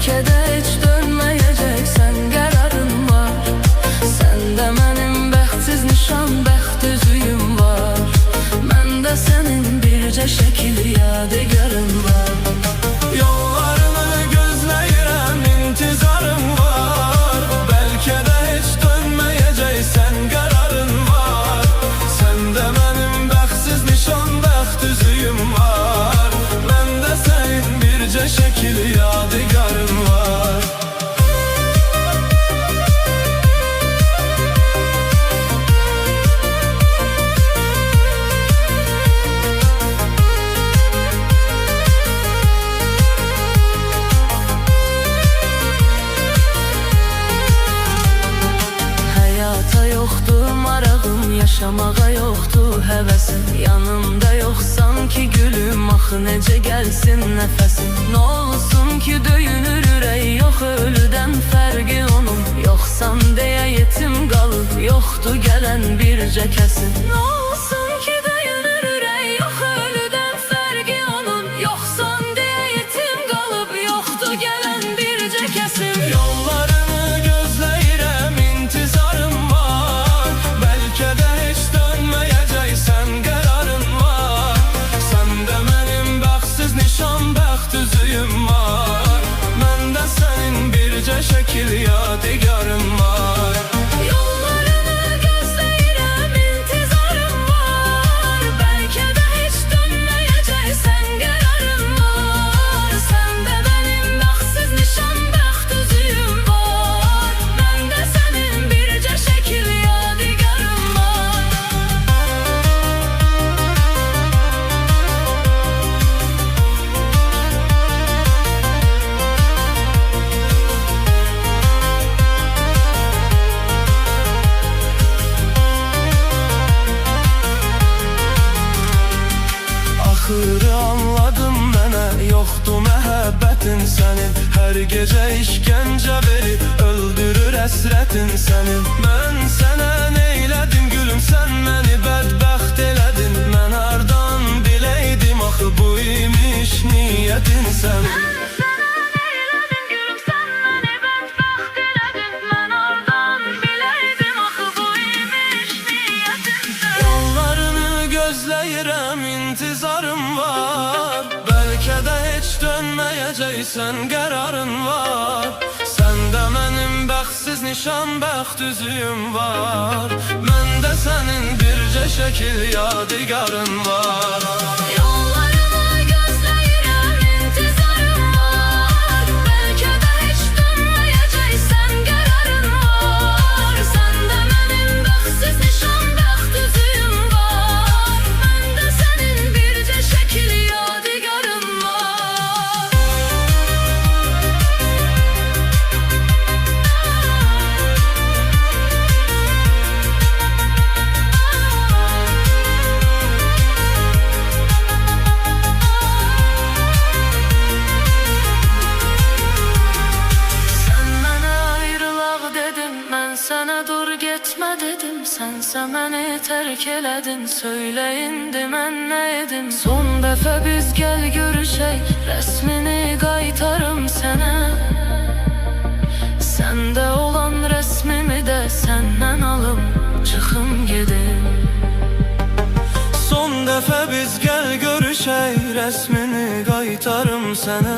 Bəlkə də heç dönməyəcəksən, qərarın var. Səndə mənim bəxtsiz nişan, bəxt üzüyüm var. Məndə sənin bircə şəkil yadigarın var. Yollarını gözləyirəm, intizarım var. Bəlkə də heç dönməyəcəksən, qərarın var. Səndə mənim bəxtsiz nişan, bəxt üzüyüm var. Məndə sənin bircə şəkil yadigarın var. Həyata yoxdur marağım, yaşamağa yoxdur həvəsim. Yanımda yoxsan ki gülüm, axı necə gəlsin nəfəsim. Nə olsun ki döyünür ürək, yox ölüdən fərqi onun. Yoxsan deyə yetim qalıb, yoxdur gələn bircə kəsim. Nə olsun ki döyünür ürək, yox ölüdən fərqi onun. Yoxsan deyə yetim qalıb, yoxdur gələn bircə kəsim. Yollarını gözləyirəm, intizarım var. Bəlkə də heç dönməyəcəksən, qərarın var. Səndə mənim bəxtsiz nişan, bəxt üzüyüm var. Məndə sənin bircə şəkil yadigarın var. Yollarını gözləyirəm, intizarım var. Bəlkə də heç dönməyəcəksən, qərarın var. Səndə mənim bəxtsiz nişan, bəxt üzüyüm var. Məndə sənin bircə şəkil yadigarın var. Axırı anladım mənə, yoxdur məhəbbətin sənin. Hər gecə işgəncə verib, öldürür əsrətin sənin. Mən sənə neylədim gülüm, sən məni bədbəxt elədin. Mən hardan biləydim, axı bu imiş niyyətin sənin. Yollarını gözləyirəm, intizarım var. Bəlkə də heç dönməyəcəksən, qərarın var. Səndə mənim bəxtsiz nişan, bəxt üzüyüm var. Məndə sənin bircə şəkil yadigarın var. Yollarını gözləyirəm, intizarım var. Bəlkə də heç dönməyəcəksən, qərarın var. Səndə mənim bəxtsiz nişan, bəxt üzüyüm var. Məndə sənin bircə şəkil yadigarın var. Sən mənə ayrılaq dedim, mən sənə dur getmə dedim. Sənsə məni tərk elədin, söylə indi mən nə edim. Son dəfə biz gəl görüşək, rəsmini qaytarım sənə. Səndə olan rəsmimi də səndən alım, çıxım gedim. Son dəfə biz gəl görüşək, rəsmini qaytarım sənə.